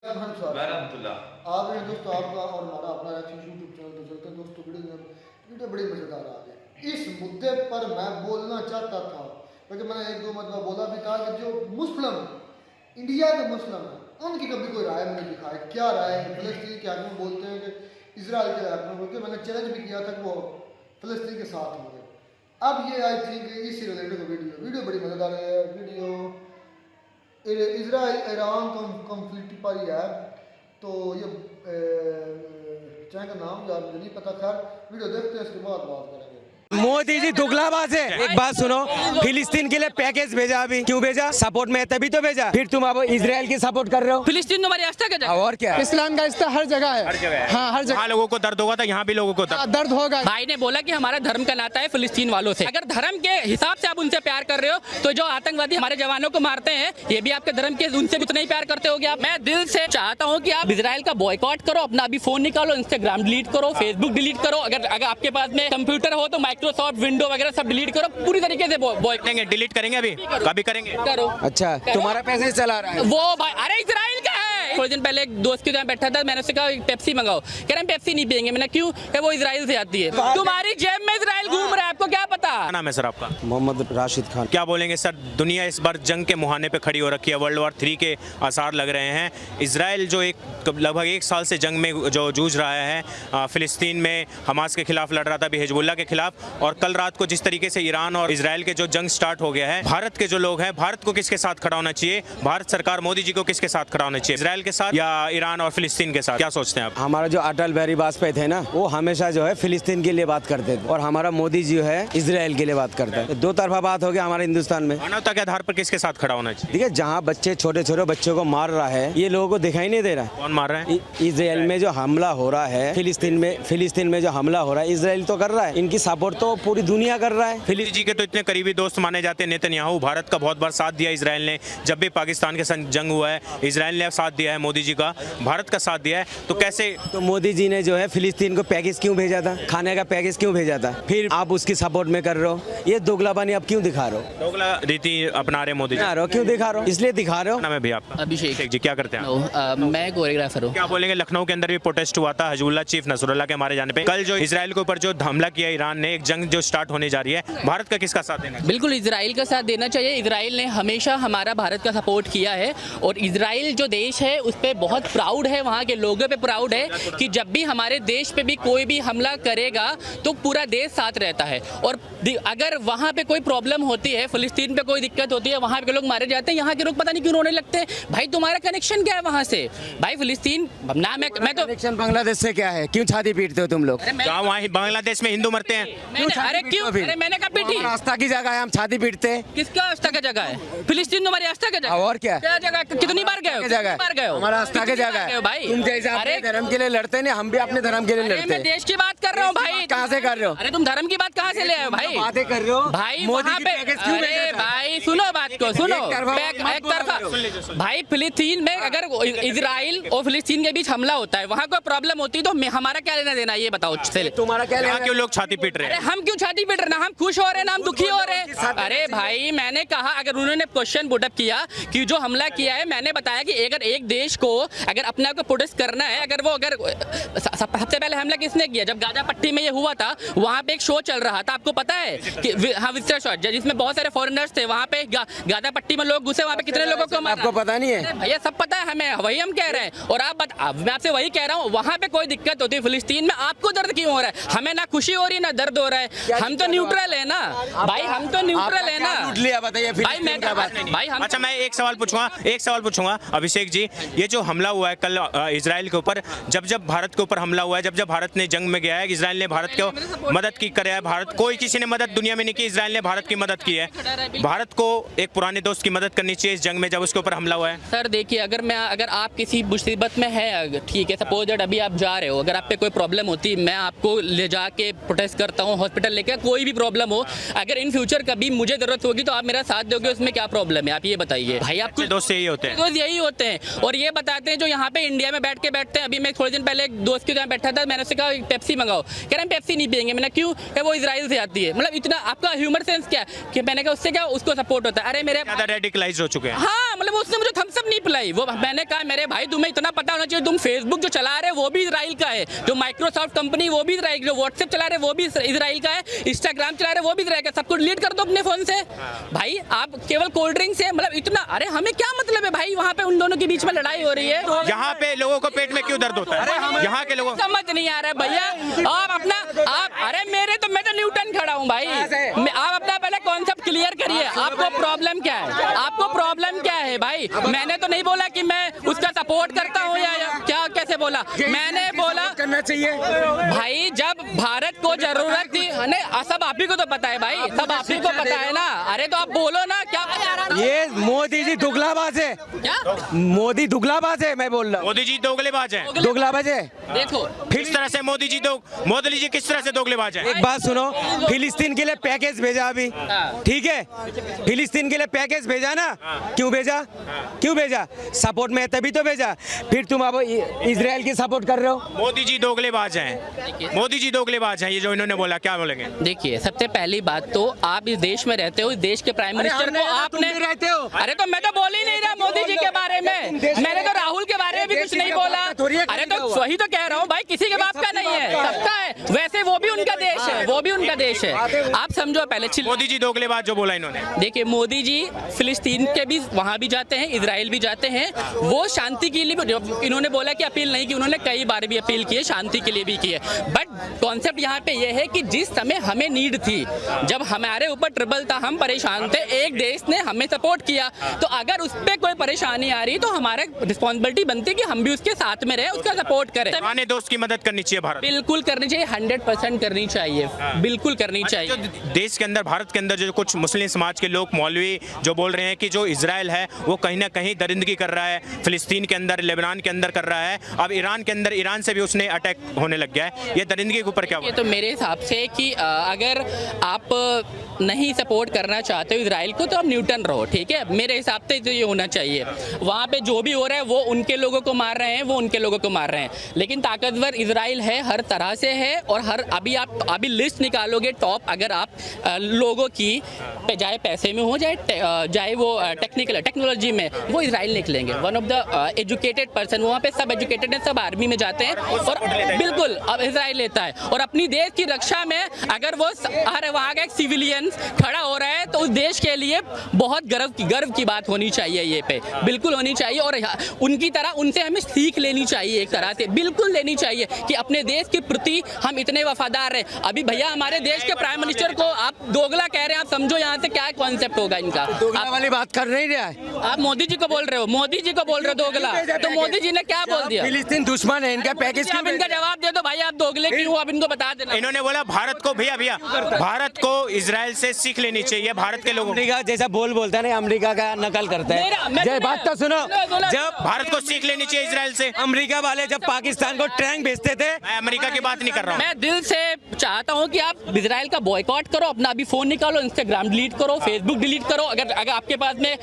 आपने दोस्तों आपका और हमारा अपना यूट्यूब चैनल तो चलता है दोस्तों। वीडियो बड़ी मज़ेदार आ गई। इस मुद्दे पर मैं बोलना चाहता था क्योंकि मैंने एक दो मतलब बोला भी था कि जो मुस्लिम इंडिया के मुस्लिम हैं उनकी कभी कोई राय नहीं दिखाए। क्या राय है? फ़लस्तीन के हक़ में बोलते हैं कि इजराइल के हक़ में बोलते हैं। मैंने चैलेंज भी किया था कि वो फ़लस्तीन के साथ होंगे। अब ये आई थी कि इसी रिलेटेड वीडियो बड़ी मज़ेदार है। वीडियो इजराइल ईरान कॉन्फ्लिक्ट पर ही है। तो ये चाहे का नाम यार मुझे नहीं पता। खैर वीडियो देखते हैं, इसके बाद बात करेंगे। मोदी जी दुगलाबाज है। एक बात सुनो, फिलिस्तीन के लिए पैकेज भेजा, अभी क्यों भेजा? सपोर्ट में है तभी तो भेजा। फिर तुम अब इजराइल की सपोर्ट कर रहे हो। फिलिस्तीन तुम्हारी आस्था का जगह और क्या? इस्लाम का रिश्ता हर जगह है, हर जगह है। हाँ हर जगह लोगों को दर्द होगा था, यहाँ भी लोगों को दर्द होगा। भाई ने बोला कि हमारा धर्म का नाता है फिलिस्तीन वालों से। अगर धर्म के हिसाब से आप उनसे प्यार कर रहे हो तो जो आतंकवादी हमारे जवानों को मारते हैं ये भी आपके धर्म के उनसे उतना ही प्यार करते होगे आप। मैं दिल से चाहता हूँ कि आप इजराइल का बॉयकॉट करो। अपना अभी फोन निकालो, इंस्टाग्राम डिलीट करो, फेसबुक डिलीट करो। अगर आपके पास में कंप्यूटर हो तो माइक्रोसॉफ्ट विंडो वगैरह सब डिलीट करो। पूरी तरीके से बॉयकॉट डिलीट करेंगे। अभी कभी करेंगे करो। अच्छा तुम्हारा पैसे चला रहा है वो भाई। अरे इजराइल का है। थोड़े दिन पहले एक दोस्त के साथ बैठा था, मैंने उससे कहा पेप्सी मंगाओ। कह रहे हैं पेप्सी नहीं पियेंगे। मैंने क्यों? कि वो इजराइल से आती है। तुम्हारी जेब में इजराइल घूम रहा है, आपको क्या पता? क्या नाम है सर आपका? मोहम्मद राशिद खान। क्या बोलेंगे सर? दुनिया इस बार जंग के मुहाने पे खड़ी हो रखी है। वर्ल्ड वॉर 3 के आसार लग रहे हैं। इजराइल जो लगभग एक साल से जंग में जो जूझ रहा है, फिलिस्तीन में हमास के खिलाफ लड़ रहा था, अभी हिजबुल्लाह के खिलाफ, और कल रात को जिस तरीके से ईरान और इजराइल के जो जंग स्टार्ट हो गया है, भारत के जो लोग हैं, भारत को किसके साथ खड़ा होना चाहिए? भारत सरकार मोदी जी को किसके साथ खड़ा होना चाहिए? इजराइल के साथ या ईरान और फिलिस्तीन के साथ? क्या सोचते हैं आप? हमारा जो अटल बिहारी वाजपेयी थे ना, वो हमेशा जो है फिलिस्तीन के लिए बात करते थे, और हमारा मोदी जी है इजराइल के लिए बात करता है। दो तरफा बात हो गया हमारे हिंदुस्तान में। मानवता के आधार पर किसके साथ खड़ा होना चाहिए? देखिए, जहाँ बच्चे छोटे छोटे बच्चों को मार रहा है, ये लोगों को दिखाई नहीं दे रहा है। कौन मार रहा है? इजराइल में जो हमला हो रहा है, फिलिस्तीन में जो हमला हो रहा है, इजराइल तो कर रहा है। इनकी सपोर्ट तो पूरी दुनिया कर रहा है। फिलिस्तीन जी के तो इतने करीबी दोस्त माने जाते हैं नेतन्याहू। भारत का बहुत बार साथ दिया इजराइल ने। जब भी पाकिस्तान के साथ जंग हुआ है, इजराइल ने साथ दिया है मोदी जी का, भारत का साथ दिया है। तो कैसे? तो मोदी जी ने जो है फिलिस्तीन को पैकेज क्यों भेजा था? खाने का पैकेज क्यों भेजा था? फिर आप उसकी सपोर्ट में कर रहे हो। ये दोगलापनी आप क्यों दिखा रहे हो? दोगला रीति अपना रहे मोदी जी। क्यों दिखा रहे हो? इसलिए दिखा रहे हो। नाम है भैया आपका? अभिषेक जी। क्या करते हैं? मैं कोरियोग्राफर हूँ। क्या बोलेंगे? लखनऊ के अंदर भी प्रोटेस्ट हुआ था हिजबुल्लाह चीफ नसरुल्लाह के मारे जाने पे। कल जो इजराइल के ऊपर जो हमला किया ईरान ने, एक जंग जो स्टार्ट होने जा रही है, भारत का किसका साथ देना? बिल्कुल इजराइल का साथ देना चाहिए। इजराइल ने हमेशा हमारा भारत का सपोर्ट किया है, और इजराइल जो देश है उस पर बहुत प्राउड है, वहाँ के लोगों पे प्राउड है कि जब भी हमारे देश पे भी कोई भी हमला करेगा तो पूरा देश साथ रहता है। और अगर वहाँ पे कोई प्रॉब्लम होती है, फिलिस्तीन पे कोई दिक्कत होती है, वहाँ पे लोग मारे जाते हैं, यहाँ के लोग पता नहीं क्यों रोने लगते हैं। भाई तुम्हारा कनेक्शन क्या है वहाँ से? भाई फिलिस्तीन ना मैं तो कनेक्शन बांग्लादेश से क्या है? क्यों छाती पीटते हो तुम लोग? वहाँ बांग्लादेश में हिंदू मरते हैं। अरे क्यों? अरे मैंने कहा पीटी। आस्था की जगह है, हम छाती पीटते हैं। किसका आस्था का जगह है? फिलिस्तीन तुम्हारी आस्था का जगह? और क्या जगह? कितनी बार गए हो? हमारा आस्था की जगह है भाई। तुम जैसे अपने धर्म के लिए लड़ते हैं, हम भी अपने धर्म के लिए लड़ते हैं। मैं देश की बात कर रहा हूँ भाई। कहाँ से कर रहे हो? अरे तुम धर्म की बात कहाँ से ले आए हो भाई? बातें कर रहे हो भाई मोदी वहाँ की पे। पैकेज क्यों भेजा अरे था? भाई सुनो बात को, सुनो। एक तरफा भाई फिलिस्तीन में अगर इजराइल और फिलिस्तीन के बीच हमला होता है, वहाँ कोई प्रॉब्लम होती है तो हमारा क्या लेना देना, ये बताओ। तुम्हारा क्या लेना? क्यों लोग छाती पीट रहे हैं? अरे हम क्यों छाती पीट रहे हैं? ना हम खुश हो रहे हैं ना हम दुखी हो रहे हैं। अरे भाई मैंने कहा, अगर उन्होंने क्वेश्चन पुटअप किया कि जो हमला किया है, मैंने बताया कि अगर एक देश को अगर अपने आप को प्रोटेस्ट करना है, अगर सबसे पहले हमला किसने किया? जब गाजा पट्टी में ये हुआ था, वहाँ पे एक शो चल रहा था, आपको पता है कि हाँ विजिटर शो, जिसमें बहुत सारे फॉरेनर्स थे। वहाँ पे गाजा पट्टी में लोग घुसे, वहाँ पे कितने लोगों को मारा? आपको पता नहीं है? भैया सब पता है हमें, वही हम कह रहे हैं। और मैं आपसे वही कह रहा हूँ, वहाँ पे कोई दिक्कत होती है फिलिस्तीन में, आपको दर्द क्यों हो रहा है? हमें ना खुशी हो रही है ना दर्द हो रहा है। हम तो न्यूट्रल है ना भाई, हम तो न्यूट्रल है ना बताइए भाई। अच्छा मैं एक सवाल पूछूंगा अभिषेक जी, ये जो हमला हुआ है कल इजराइल के ऊपर, जब भारत के ऊपर हमला हुआ है, जब भारत ने जंग में गया है, इजराइल ने भारत को मदद की करे है। भारत कोई किसी ने मदद दुनिया में नहीं की, इजराइल ने भारत की मदद की है। भारत को एक पुराने दोस्त की मदद करनी चाहिए इस जंग में, जब उसके ऊपर हमला हुआ है। सर देखिए, अगर आप किसी मुसीबत में है, ठीक है, सपोज दैट अभी आप जा रहे हो, अगर आप पे कोई प्रॉब्लम होती, मैं आपको ले जाके प्रोटेस्ट करता हूँ हॉस्पिटल लेके, कोई भी प्रॉब्लम हो, अगर इन फ्यूचर कभी मुझे जरूरत होगी तो आप मेरा साथ दोगे, उसमें क्या प्रॉब्लम है? आप ये बताइए भाई। आपको दोस्त यही होते हैं? दोस्त यही होते हैं, और ये बताते हैं जो यहाँ पे इंडिया में बैठते हैं। अभी मैं थोड़े दिन पहले एक दोस्त के साथ बैठा था, मैंने उससे कहा पेप्सी मंगाओ। कह रहे हैं पेप्सी नहीं पियेंगे। मैंने क्यों? कि वो इजराइल से आती है। मतलब इतना आपका ह्यूमर सेंस क्या है? कि मैंने कहा उससे क्या उसको सपोर्ट होता है। अरे मेरे ज़्यादा रेडिकलाइज हो चुके हैं। हाँ, मतलब उसने मुझे थम्स अप नहीं पिलाई। वो मैंने कहा मेरे भाई तुम्हें इतना पता होना चाहिए, तुम फेसबुक जो चला रहे हो वो भी इजराइल का है, जो माइक्रोसॉफ्ट कंपनी वो भी इजराइल, जो व्हाट्सएप चला रहे वो भी इजराइल का है, इंस्टाग्राम चला रहे वो भी इजराइल का, सबको डिलीट कर दो अपने फोन से। भाई आप केवल कोल्ड ड्रिंक से मतलब इतना, अरे हमें क्या मतलब है भाई? वहाँ पे उन दोनों के बीच में लड़ाई हो रही है। यहाँ पे लोगों को पेट में क्यों दर्द होता है? यहाँ के लोगों समझ नहीं आ रहा है भैया। आप अपना अरे मैं तो न्यूटन खड़ा हूँ भाई। आप अपना पहले कॉन्सेप्ट क्लियर करिए। आपको प्रॉब्लम क्या है? आपको प्रॉब्लम क्या है भाई? मैंने तो नहीं बोला कि मैं उसका सपोर्ट करता हूँ या क्या, कैसे बोला? मैंने बोला करना चाहिए भाई, जब भारत को जरूरत थी, सब आप ही को तो पता है भाई, सब आप ही को पता है ना। अरे तो आप बोलो ना क्या? ये मोदी जी दुगलाबाज है। क्या मोदी दुगलाबाज है, मैं बोल रहा हूँ। मोदी जी दोगलेबाज हैं। दुगलाबाज है। देखो किस तरह से मोदी जी किस तरह से दोगलेबाज हैं? एक बात सुनो, फिलिस्तीन के लिए पैकेज भेजा अभी, ठीक है? फिलिस्तीन के लिए पैकेज भेजा ना, क्यों भेजा? क्यों भेजा? सपोर्ट में है तभी तो भेजा। फिर तुम अब इजराइल की सपोर्ट कर रहे हो। मोदी जी दोगलेबाज हैं। मोदी जी दोगलेबाज हैं, ये जो इन्होंने बोला, क्या बोलेंगे? देखिए, सबसे पहली बात तो आप इस देश में रहते हो, इस देश के प्राइम मिनिस्टर को आपने रहते हो। अरे तो मैं तो बोल ही नहीं रहा मोदी जी के बारे में, मैंने तो राहुल के बारे में भी कुछ नहीं बोला। अरे तो वही तो कह रहा हूँ भाई, किसी के बाप का नहीं है, सबका है। वैसे वो भी उनका देश है, वो भी उनका देश है। आप समझो पहले। मोदी जी दोगलेबाज जो बोला इन्होंने। देखिए, मोदी जी फिलिस्तीन के भी वहाँ भी जाते हैं, इजराइल भी जाते हैं। वो शांति के लिए भी, इन्होंने बोला कि अपील नहीं की, उन्होंने कई बार भी अपील की है, शांति के लिए भी की है। बट कॉन्सेप्ट यहाँ पे ये है कि जिस समय हमें नीड थी, जब हमारे ऊपर ट्रबल था, हम परेशान थे, एक देश ने हमें सपोर्ट किया, तो अगर उस पर कोई परेशानी आ रही तो हमारा रिस्पॉन्सिबिलिटी बनती है कि हम भी उसके साथ में रहे, उसका सपोर्ट करें। पुराने दोस्त की मदद करनी चाहिए भारत। बिल्कुल करनी चाहिए, 100% करनी चाहिए, बिल्कुल करनी चाहिए। जो देश के अंदर, भारत के अंदर जो कुछ मुस्लिम समाज के लोग, मौलवी जो बोल रहे हैं कि जो इजराइल है वो कहीं ना कहीं दरिंदगी कर रहा है, फिलिस्तीन के अंदर, लेबनान के अंदर कर रहा है, अब ईरान के अंदर, ईरान से भी उसने अटैक होने लग गया है, ये दरिंदगी के ऊपर क्या? ये तो मेरे हिसाब से कि अगर आप नहीं सपोर्ट करना चाहते हो इजराइल को तो आप न्यूटन रहो, ठीक है? मेरे हिसाब से तो ये होना चाहिए। वहाँ पे जो भी हो रहा है वो उनके लोगों को मार रहे हैं, वो उनके लोगों को मार रहे हैं, लेकिन ताकतवर इजराइल है, हर तरह से है। और हर अभी लिस्ट निकालोगे टॉप, अगर आप लोगों की चाहे पैसे में हो, चाहे वो टेक्नोलॉजी में, वो इजराइल निकलेंगे। One of the educated person, वहाँ पे सब एजुकेटेड हैं, सब आर्मी में जाते हैं, और बिल्कुल अब इजराइल लेता है। और अपनी देश की रक्षा में अगर वो हर वहाँ का एक सिविलियन खड़ा हो रहा है तो उस देश के लिए बहुत गर्व की बात होनी चाहिए, ये पे बिल्कुल होनी चाहिए। और उनकी तरह उनसे हमें सीख लेनी चाहिए, एक तरह से बिल्कुल लेनी चाहिए कि अपने देश के प्रति हम इतने वफादार हैं। अभी भैया हमारे देश के प्राइम मिनिस्टर को आप दोगला कह रहे हैं, आप समझो यहाँ से क्या कॉन्सेप्ट होगा इनका। दोगला वाली बात कर नहीं रहा है। आप मोदी जी को बोल रहे हो, मोदी जी को बोल रहे हो दोगला, तो मोदी जी ने क्या बोल दिया? फिलिस्तीन दुश्मन है, इनका पैकेज। आप इनका जवाब दे दो भाई, आप दोगले क्यों, आप इनको बता देना। इन्होंने बोला भारत को, भैया भारत को इजराइल से सीख लेनी चाहिए, भारत के लोगों। अमेरिका जैसा बोलता है ना, अमेरिका का नकल करता है। जय बात तो सुनो, जब भारत को सीख लेनी चाहिए इजराइल से। अमेरिका वाले जब पाकिस्तान को टैंक भेजते थे, मैं अमेरिका की बात नहीं कर रहा हूँ। मैं दिल से चाहता हूँ कि आप इजराइल का बॉयकॉट करो, अपना अभी फोन निकालो, इंस्टाग्राम डिलीट करो, फेसबुक डिलीट करो, अगर आपके पास में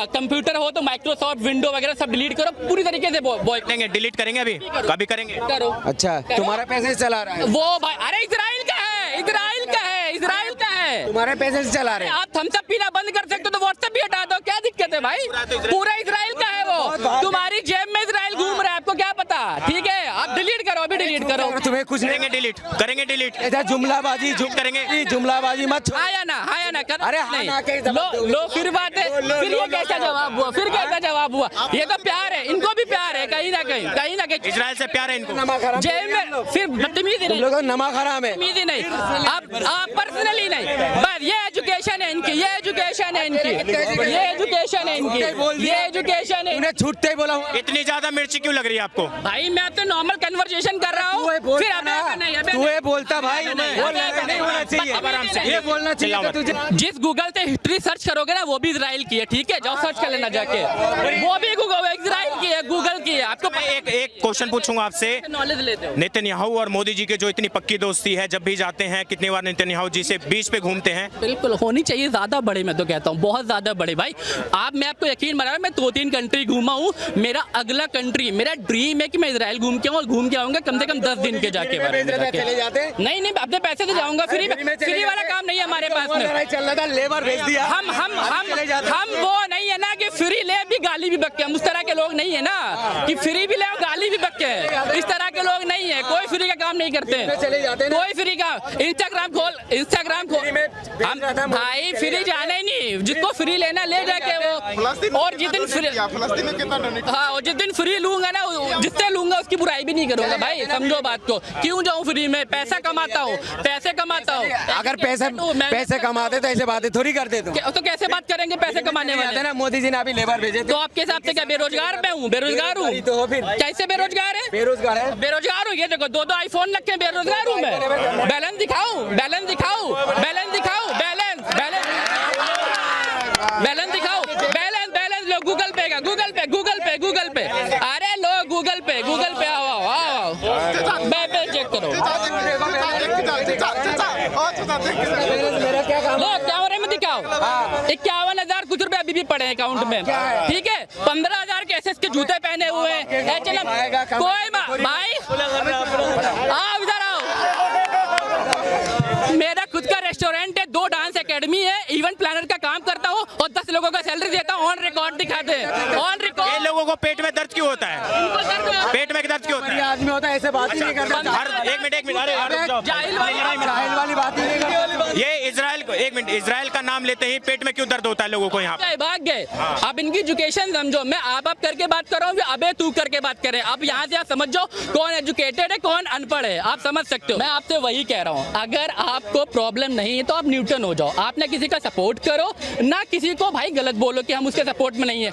कंप्यूटर हो तो माइक्रोसॉफ्ट विंडो वगैरह सब डिलीट करो, पूरी तरीके से बॉयकॉट। डिलीट करेंगे, अभी कभी करेंगे। करो। अच्छा, तुम्हारा पैसे से चला रहा है वो भाई? अरे इजराइल का है, इजराइल का है, इजराइल का है, तुम्हारे पैसे से चला रहे हैं। आप थम्स अप पीना बंद कर सकते हो तो व्हाट्सएप भी हटा दो, क्या दिक्कत है भाई? पूरा इजराइल का है वो, तुम्हारी जेब में इजराइल घूम रहा है, आपको क्या पता? ठीक है, आप डिलीट करो, अभी डिलीट करो। तुम्हें कुछ नहीं करेंगे डिलीट। ऐसा जुमलाबाजी करेंगे, जुमलाबाजी मत। आया ना कर। अरे नहीं, लो फिर बात है, फिर ये कैसा जवाब हुआ? फिर कैसा जवाब हुआ? ये तो प्यार है, इनको भी प्यार है कहीं ना कहीं इजराइल से प्यार है इनको। जेल में फिर बदतमीजी नहीं, लोग नमक हराम है, बदतमीजी नहीं, आप पर्सनली नहीं, बस ये एजुकेशन है इनकी, ये एजुकेशन है इनकी, ये एजुकेशन है इनकी, ये एजुकेशन है। उन्हें छूटते ही बोला हूँ। इतनी ज्यादा मिर्ची क्यों लग रही है आपको? भाई मैं तो नॉर्मल कन्वर्सेशन कर रहा हूँ, फिर तू बोलता भाई, नहीं होना चाहिए, ये बोलना चाहिए तुझे। जिस गूगल से हिस्ट्री सर्च करोगे ना, वो भी इजराइल की है, ठीक है? जाओ सर्च कर लेना जाके, वो भी गूगल इजराइल की है, गूगल की है। आपको एक क्वेश्चन पूछूंगा आपसे, नॉलेज लेते हो। नेतन्याहू और मोदी जी के जो इतनी पक्की दोस्ती है, जब भी जाते हैं कितनी बार नेतन्याहू जी से बीच पे घूमते हैं? बिल्कुल होनी चाहिए, ज्यादा बड़े मैं तो कहता हूँ, बहुत ज्यादा बड़े भाई। मैं आपको यकीन बना रहा हूँ, मैं 2-3 कंट्री घूमा हूँ। मेरा अगला कंट्री, मेरा ड्रीम है कि मैं इजराइल घूम के आऊँ, और घूम के आऊंगा कम से कम 10 दिन के जाके। चले जाते? नहीं, अपने पैसे से जाऊंगा, फ्री वाला काम नहीं है हमारे पास में। चल रहा था, लेबर भेज दिया। हम वो नहीं है ना कि फ्री ले भी गाली भी बक्के, हम उस तरह के लोग नहीं है ना कि फ्री भी ले और गाली भी बक्के। इस तरह के लोग नहीं है, कोई फ्री का काम नहीं करते, कोई फ्री का। इंस्टाग्राम खोल हम भाई फ्री जाना ही नहीं, जिसको फ्री लेना ले जाके वो। और जिस दिन फ्री लूंगा ना, जिससे लूंगा उसकी बुराई भी नहीं करूंगा भाई, समझो बात को। क्यों जाऊं फ्री में, पैसा कमाता हूँ। अगर पैसे कमाते तो ऐसे बातें थोड़ी करते तुम। तो कैसे बात करेंगे पैसे कमाने वाले? ना मोदी जी ने अभी लेबर भेजे तो आपके हिसाब से क्या बेरोजगार मैं हूँ? बेरोजगार हूँ तो फिर कैसे बेरोजगार है? बेरोजगार हूँ, ये देखो 2 आईफोन रखे, बेरोजगार हूँ मैं। बैलेंस दिखाओ, बैलेंस दिखाओ, बैलेंस दिखाओ, लो गूगल पे। अरे लो गूगल पे आओ चेक करो। लो कैमरे में दिखाओ। 51,000 कुछ रुपए अभी भी पड़े हैं अकाउंट में, ठीक है। 15,000 के एसएस के जूते पहने हुए हैं। कोई भाई आओ इधर आओ। मेरा खुद का रेस्टोरेंट है, 2 डांस एकेडमी है, इवेंट प्लानर का काम करता हूँ और 10 लोगों का सैलरी देता हूँ। ऑन रिकॉर्ड दिखाते हैं, ऑन रिकॉर्ड। ये लोगों को पेट में दर्द क्यों होता है? पेट में दर्द क्यों होता है? आदमी होता है ऐसे बात ही नहीं करता। एक मिनट अरे जाहिल वाली बात ही नहीं करता। ये इजराइल को, एक मिनट, इजराइल का नाम लेते ही पेट में क्यों दर्द होता है लोगों को? यहाँ पे भाग गए। अब इनकी एजुकेशन समझो, मैं आप करके बात कर रहा हूँ, अबे तू करके बात करें। अब यहाँ से आप समझ जाओ कौन एजुकेटेड है, कौन अनपढ़ है, आप समझ सकते हो। मैं आपसे वही कह रहा हूँ, अगर आपको प्रॉब्लम नहीं है तो आप न्यूट्रल हो जाओ। आप ना किसी का सपोर्ट करो, ना किसी को भाई गलत बोलो कि हम उसके सपोर्ट में नहीं है।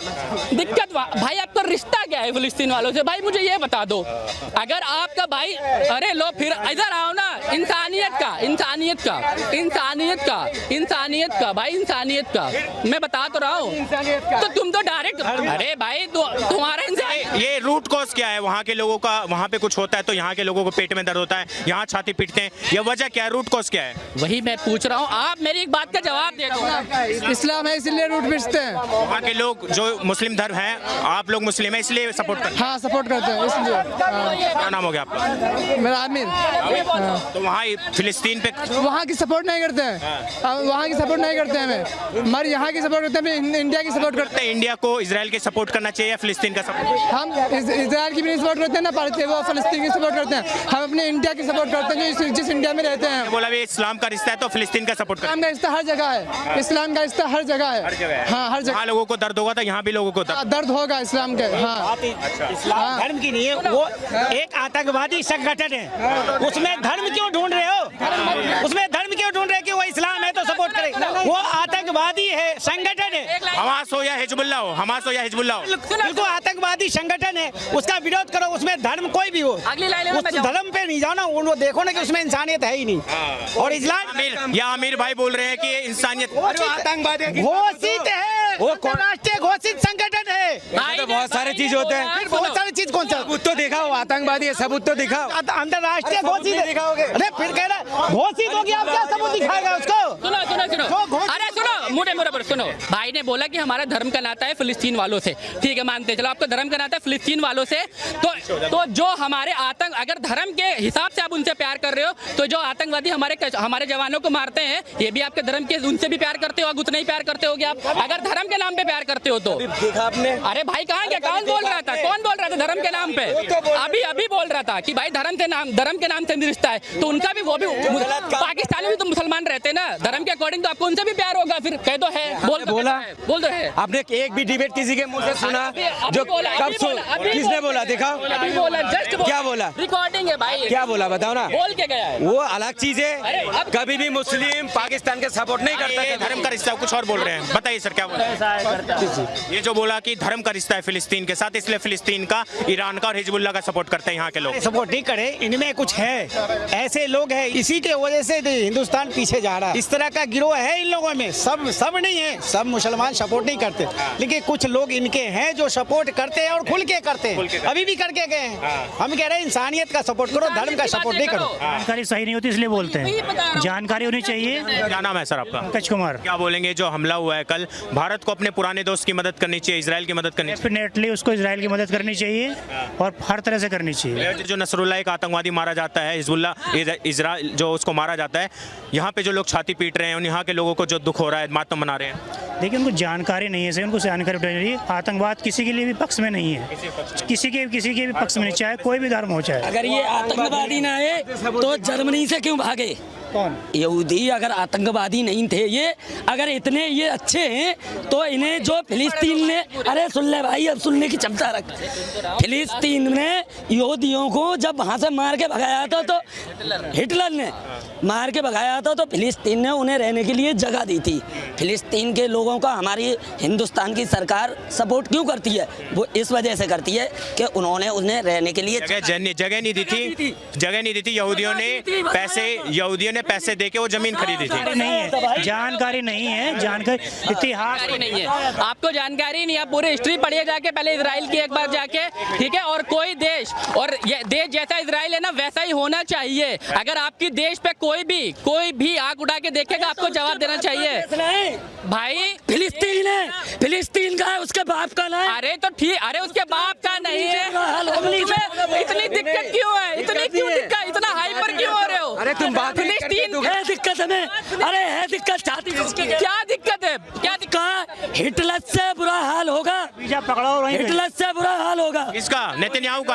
दिक्कत भाई आपका रिश्ता क्या है फिलिस्तीन वालों से? भाई मुझे ये बता दो। अगर आपका भाई, अरे लो फिर इधर आओ ना। इंसानियत का भाई, इंसानियत का मैं बता तो रहा हूँ। तो तुम तो डायरेक्ट, अरे भाई तुम्हारा ये रूट कॉज क्या है वहाँ के लोगों का? वहाँ पे कुछ होता है तो यहाँ के लोगों को पेट में दर्द होता है, यहाँ छाती पीटते हैं, ये वजह क्या है? रूट कॉज क्या है? वही मैं पूछ रहा हूँ, आप मेरी एक बात का जवाब दे दो। इस्लाम है इसलिए रूट पीटते हैं। वहाँ के लोग जो मुस्लिम धर्म है, आप लोग मुस्लिम है इसलिए सपोर्ट करते हैं? हाँ सपोर्ट करते हैं इसलिए। क्या नाम हो गया आपका? मेरा आमिर। तो वहाँ फिलिस्तीन पे वहाँ की सपोर्ट नहीं करते हैं, वहाँ की सपोर्ट नहीं करते हैं। हमें हमारे यहाँ की सपोर्ट करते हैं, इंडिया की सपोर्ट करते हैं। इंडिया को इजराइल के सपोर्ट करना चाहिए या फिलिस्तीन का सपोर्ट? हम इजराइल की भी नहीं सपोर्ट करते हैं, ना वो फिलिस्तीन की सपोर्ट करते हैं। हम अपने इंडिया की सपोर्ट करते हैं, जिस इंडिया में रहते हैं। बोला भी इस्लाम का रिश्ता है तो फिलिस्तीन का सपोर्ट करते हैं। इस्लाम का रिश्ता हर जगह है, इस्लाम का रिश्ता हर जगह है। हाँ हर जगह लोगों को दर्द होगा तो यहाँ भी लोगों को दर्द होगा इस्लाम के। हाँ इस्लाम धर्म की नहीं है, वो एक आतंकवादी संगठन है। उसमें धर्म क्यों ढूंढ रहे हो? उसमें धर्म क्यों ढूंढ रहे हो कि वो इस्लाम है तो सपोर्ट करे? वो आतंकवादी है, संगठन है। हमास हो या हिजबुल्लाह हो, हमास हो या हिजबुल्लाह हो, बिल्कुल आतंकवादी संगठन है, उसका विरोध करो। उसमें धर्म कोई भी हो, उस धर्म पे नहीं जाओ ना, वो देखो ना कि उसमें इंसानियत है ही नहीं। और इस्लाम या आमिर भाई बोल रहे हैं कि इंसानियत आतंकवादी घोषित है, वो राष्ट्रीय घोषित संगठन है। तो बहुत सारे चीज होते हैं, बहुत सारी चीज। कौन सा सबूत तो दिखाओ, आतंकवादी है सबूत तो दिखाओ। अंतरराष्ट्रीय घोषित दिखाओगे? अरे फिर कह रहा घोषित होगी, आप क्या सबूत दिखाएगा उसको? सुनो अरे सुनो मुझे बराबर सुनो। भाई ने बोला कि हमारा धर्म का नाता है फिलिस्तीन वालों से, ठीक है मानते हैं, चलो आपका धर्म का नाता है फिलिस्तीन वालों से। तो जो हमारे अगर धर्म के हिसाब से आप उनसे प्यार कर रहे हो, तो जो आतंकवादी हमारे जवानों को मारते हैं, ये भी आपके धर्म के, उनसे भी प्यार करते हो, उतना ही प्यार करते होगे आप, अगर धर्म के नाम पे प्यार करते हो तो। अरे भाई कहाँ गया? कौन बोल रहा था धर्म के नाम पे? अभी बोल रहा था कि भाई धर्म के नाम से रिश्ता है, तो उनका भी, वो भी पाकिस्तानी भी तो मुसलमान रहते हैं ना, धर्म के अकॉर्डिंग, तो आपको उनसे भी प्यार होगा। फिर कह दो है, बोल दो है। आपने एक भी डिबेट किसी के मुंह से सुना जो कब किसने बोला? दिखाओ, क्या बोला? रिकॉर्डिंग है भाई, क्या बोला बताओ ना। बोल के गया है, वो अलग चीज है। कभी भी मुस्लिम पाकिस्तान के सपोर्ट नहीं करता है। धर्म का रिश्ता, कुछ और बोल रहे हैं, बताइए सर क्या बोल रहे हैं? ये जो बोला कि धर्म का रिश्ता है फिलिस्तीन के साथ, इसलिए फिलिस्तीन का, ईरान का और हिजबुल्लाह का सपोर्ट करते हैं यहाँ के लोग। सपोर्ट नहीं करे, इनमें कुछ है, ऐसे लोग हैं, इसी के वजह से हिंदुस्तान पीछे जा रहा है। इस तरह का गिरोह है इन लोगों में, सब सब नहीं है, सब मुसलमान सपोर्ट नहीं करते, लेकिन कुछ लोग इनके हैं जो सपोर्ट करते हैं और खुल के करते हैं, अभी भी करके गए हैं। हम कह रहे हैं इंसानियत का सपोर्ट करो, धर्म का सपोर्ट नहीं करो। जानकारी सही नहीं होती इसलिए बोलते हैं, जानकारी होनी चाहिए। क्या नाम है सर आपका? पंकज कुमार। क्या बोलेंगे जो हमला हुआ है कल, भारत को अपने पुराने दोस्त की मदद करनी चाहिए, इजराइल की मदद करनी चाहिए? डेफिनेटली उसको इजराइल की मदद करनी चाहिए और हर तरह से करनी चाहिए। जो नसरुल्लाह एक आतंकवादी मारा जाता है, हिजबुल्लाह इजराइल जो उसको मारा जाता है, यहाँ पे जो लोग छाती पीट रहे हैं, यहाँ के लोगों को जो दुख हो रहा है, मातम मना रहे हैं। देखिए उनको जानकारी नहीं है, सही उनको जानकारी होनी चाहिए। आतंकवाद किसी के लिए भी पक्ष में नहीं है, किसी के भी पक्ष में नहीं, चाहे कोई भी धर्म हो। चाहे अगर ये आतंकवादी ना है तो जर्मनी से क्यों भागे? कौन? यहूदी अगर आतंकवादी नहीं थे, ये अगर इतने ये अच्छे हैं तो इन्हें जो फिलिस्तीन ने, अरे सुन ले भाई, अब सुनने की क्षमता रख। फिलिस्तीन ने यहूदियों को जब वहाँ से मार के भगाया था, तो हिटलर ने मार के भगाया था, तो फिलिस्तीन ने उन्हें रहने के लिए जगह दी थी। फिलिस्तीन के लोगों का हमारी हिंदुस्तान की सरकार सपोर्ट क्यों करती है? वो इस वजह से करती है कि उन्होंने उन्हें रहने के लिए जगह नहीं दी थी। यहूदियों ने पैसे देके वो जमीन खरीदी थी। नहीं है, जानकारी नहीं है, जानकारी इतिहास नहीं है, आपको जानकारी नहीं। आप पूरी हिस्ट्री पढ़िए जाके, पहले इजराइल की एक बार जाके, ठीक है। और कोई देश, और ये देश जैसा इजराइल है ना वैसा ही होना चाहिए। अगर आपकी देश पे कोई भी आग उठा के देखेगा, आपको जवाब देना चाहिए। भाई फिलिस्तीन है, फिलिस्तीन का है, उसके बाप का ना है। अरे तो ठीक, अरे उसके बाप का नहीं है। तुम्हें इतनी दिक्कत क्यों है? इतना हाइपर क्यों हो रहे हो? अरे तुम बात फिलिस्तीन है दिक्कत हमें, अरे है दिक्कत, चाहती क्या दिक्कत है? क्या दिक्कत? हिटलर से बुरा हाल होगा, हिटलर से बुरा हाल होगा। किसका? नेतन्याहू का?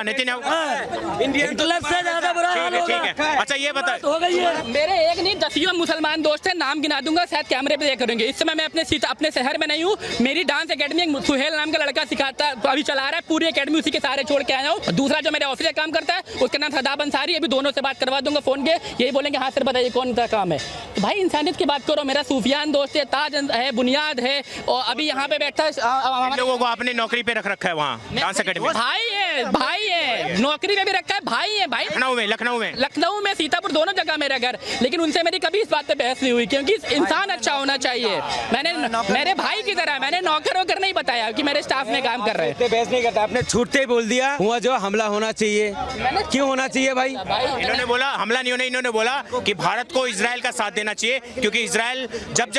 हिटलर से ज्यादा बुरा हाल होगा। ठीक है, अच्छा ये बता, हो गई है। मेरे एक नहीं 10 मुसलमान दोस्त हैं, नाम गिना दूंगा, शायद कैमरे पे देख करेंगे। इस समय मैं अपने शहर में नहीं हूँ। मेरी डांस एकेडमी सुहेल नाम का लड़का सिखाता है, अभी चला रहा है, पूरी एकेडमी उसी के सारे छोड़ के आया हूँ। दूसरा जो मेरे ऑफिस में काम करता है उसका नाम सदाब अंसारी, अभी दोनों से बात करवा दूंगा फोन के, यही बोलेंगे हाँ सर बताइए कौन सा काम है। तो भाई इंसानियत की बात करो। मेरा सूफियान दोस्त है, ताज है, बुनियाद है, और अभी यहाँ पे बैठा लोगों को अपने नौकरी पे रख है वहाँ डांस एकेडमी। भाई है, नौकरी पे भी रखा है, भाई है भाई। लखनऊ में सीतापुर, दोनों जगह मेरा घर। लेकिन उनसे मेरी कभी इस बात पे बहस नहीं हुई, क्योंकि इंसान अच्छा होना चाहिए। मैंने मेरे भाई की तरह, मैंने नौकर वोकर नहीं बताया कि मेरे स्टाफ में काम कर रहे हैं। बहस नहीं करता, आपने छूटते ही बोल दिया हुआ जो हमला होना चाहिए। क्यों होना चाहिए भाई? इन्होंने बोला हमला नहीं होना, इन्होंने बोला कि भारत को इजराइल का साथ देना चाहिए, क्योंकि इजराइल जब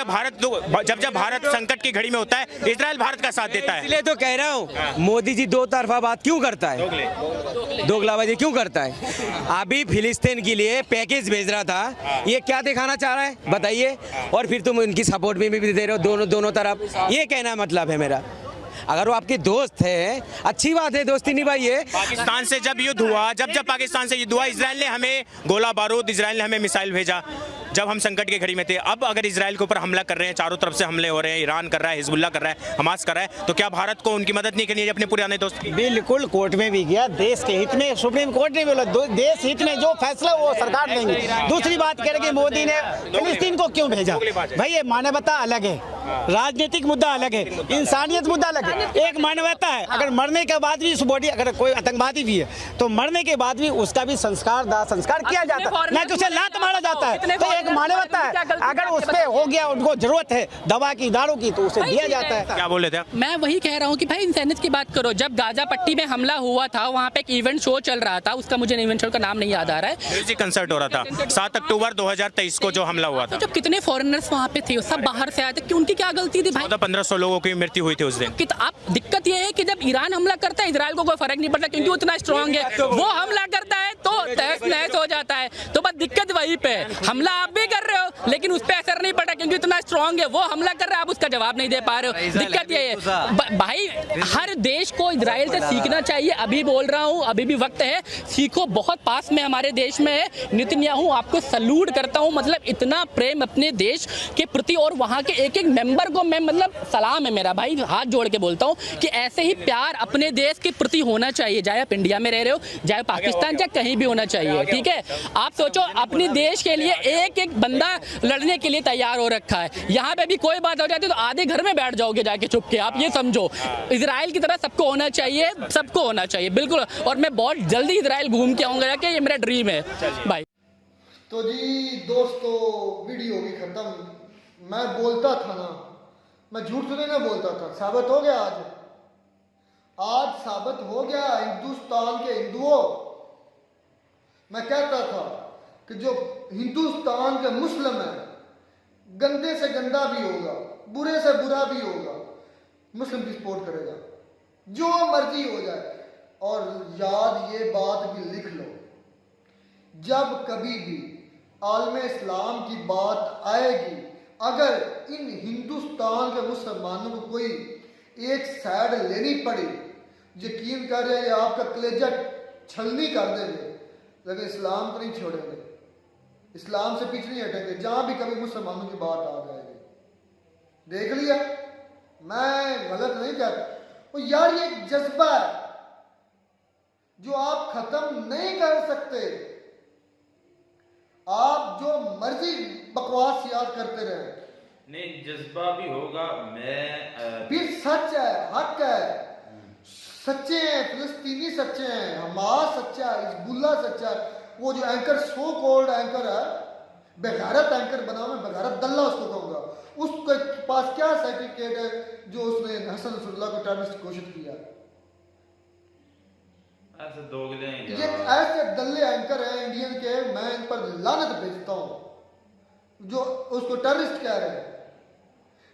भारत संकट की घड़ी में होता है, इजराइल भारत का साथ देता है। इसलिए तो कह रहा हूँ, मोदी जी दो तरफा बात क्यों करता है, दोगलाबाजी क्यों करता है? अभी फिलिस्तीन के लिए पैकेज भेज रहा था, ये क्या दिखाना चाह रहा है बताइए? और फिर तुम उनकी सपोर्ट में भी दे रहे हो, दोनों तरफ। ये कहना मतलब है मेरा। अगर वो आपके दोस्त है, अच्छी बात है, दोस्ती निभाइए। पाकिस्तान से जब युद्ध हुआ, जब पाकिस्तान से युद्ध हुआ, इजराइल ने हमें गोला बारूद, इजराइल ने हमें मिसाइल भेजा जब हम संकट की घड़ी में थे। अब अगर इजराइल के ऊपर हमला कर रहे हैं, चारों तरफ से हमले हो रहे हैं, ईरान कर रहा है, हिजबुल्लाह कर रहा है, हमास कर रहा है, तो क्या भारत को उनकी मदद नहीं करनी चाहिए अपने पुराने दोस्त की? बिल्कुल, कोर्ट में भी गया, देश के हित में, सुप्रीम कोर्ट ने बोला देश हित में जो फैसला वो सरकार लेंगी। दूसरी बात कह रहे कि मोदी ने फिलिस्तीन को क्यों भेजा? भाई ये मानवता अलग है, राजनीतिक मुद्दा अलग है, इंसानियत मुद्दा अलग है। एक मानवता है, अगर मरने के बाद भी उस बॉडी, अगर कोई आतंकवादी भी है तो मरने के बाद भी उसका भी संस्कार किया जाता है, ना कि उसे लात मारा जाता है। तो एक मानवता है, अगर उस पे हो गया, उनको जरूरत है दवा की, दारू की, तो उसे दिया जाता है। क्या बोले थे आप? मैं वही कह रहा हूँ कि भाई इंसानियत की बात करो। जब गाजा पट्टी में हमला हुआ था, वहाँ पे एक इवेंट शो चल रहा था, उसका मुझे इवेंट शो का नाम नहीं याद आ रहा है, म्यूजिक कंसर्ट हो रहा था 7 अक्टूबर 2023 को जो हमला हुआ था। तो जब कितने फॉरेनर्स वहाँ पे थे, सब बाहर से आए थे, कि उनकी क्या गलती थी भाई? 1400 लोगों की मृत्यु हुई थी उस दिन। अब दिक्कत ये है कि जब ईरान हमला करता है, इजराइल को कोई फर्क नहीं पड़ता, क्योंकि उतना स्ट्रांग है। वो हमला करता है तो तहस नहस हो जाता है। तो बस दिक्कत वहीं पे, हमला आप भी कर रहे हो लेकिन उस पर असर नहीं पड़ा, क्योंकि इतना स्ट्रांग है। वो हमला कर रहा है, आप उसका जवाब नहीं दे पा रहे हो। दिक्कत ये है भाई, हर देश को इजराइल से सीखना चाहिए। अभी बोल रहा हूँ, अभी भी वक्त है, सीखो। बहुत पास में हमारे देश में है नेतन्याहू, आपको सल्यूट करता हूँ। मतलब इतना प्रेम अपने देश के प्रति, और वहाँ के एक एक मेंबर को मैं, मतलब सलाम है मेरा भाई, हाथ जोड़ के बोलता हूँ कि ऐसे ही प्यार अपने देश के प्रति होना चाहिए, चाहे आप इंडिया में रह रहे हो, चाहे पाकिस्तान, चाहे कहीं भी होना चाहिए। ठीक है, आप सोचो अपने देश के लिए एक एक बंदा लड़ने के लिए तैयार हो रखा है। यहाँ पे भी कोई बात हो जाती है तो आधे घर में बैठ जाओगे जाके छुप के। आप ये समझो, इजराइल की तरह सबको होना चाहिए, सबको होना चाहिए बिल्कुल। और मैं बहुत जल्दी इजराइल घूम के आऊँगा जाके, ये मेरा ड्रीम है भाई। तो जी दोस्तों, वीडियो भी खत्म। मैं बोलता था ना मैं झूठ तो नहीं बोलता था, साबित हो गया आज साबित हो गया। हिंदुस्तान के हिंदुओं, मैं कहता था कि जो हिंदुस्तान के मुस्लिम है, गंदे से गंदा भी होगा, बुरे से बुरा भी होगा, मुस्लिम की सपोर्ट करेगा, जो मर्जी हो जाए। और याद ये बात भी लिख लो, जब कभी भी आलम इस्लाम की बात आएगी, अगर इन हिंदुस्तान के मुसलमानों को कोई एक साइड लेनी पड़ी, यकीन कर रहे हैं आपका कलेजा छलनी कर देंगे, लेकिन इस्लाम को नहीं छोड़ेंगे, इस्लाम से पीछे नहीं हटेंगे जहां भी कभी मुसलमानों की बात आ जाएगी। देख लिया, मैं गलत नहीं कहता। तो यार ये जज्बा है जो आप खत्म नहीं कर सकते। आप जो मर्जी बकवास याद करते रहे, नहीं जज्बा भी होगा। मैं फिर सच है, हक है, सच्चे हैं, फिलिस्तीनी सच्चे हैं, हमास सच्चा है, हिजबुल्लाह सच्चा है। वो जो एंकर सो कॉल्ड एंकर है, बेगैरत एंकर बना, मैं बेगैरत दल्ला उसको कहूंगा, उसके पास क्या सर्टिफिकेट है जो उसने हसन नसरुल्लाह को टेररिस्ट घोषित किया? ऐसे दोगले हैं ये ऐसे दल्ले एंकर हैं इंडियन के, मैं इन पर लानत भेजता हूं जो उसको टेररिस्ट कह रहे हैं।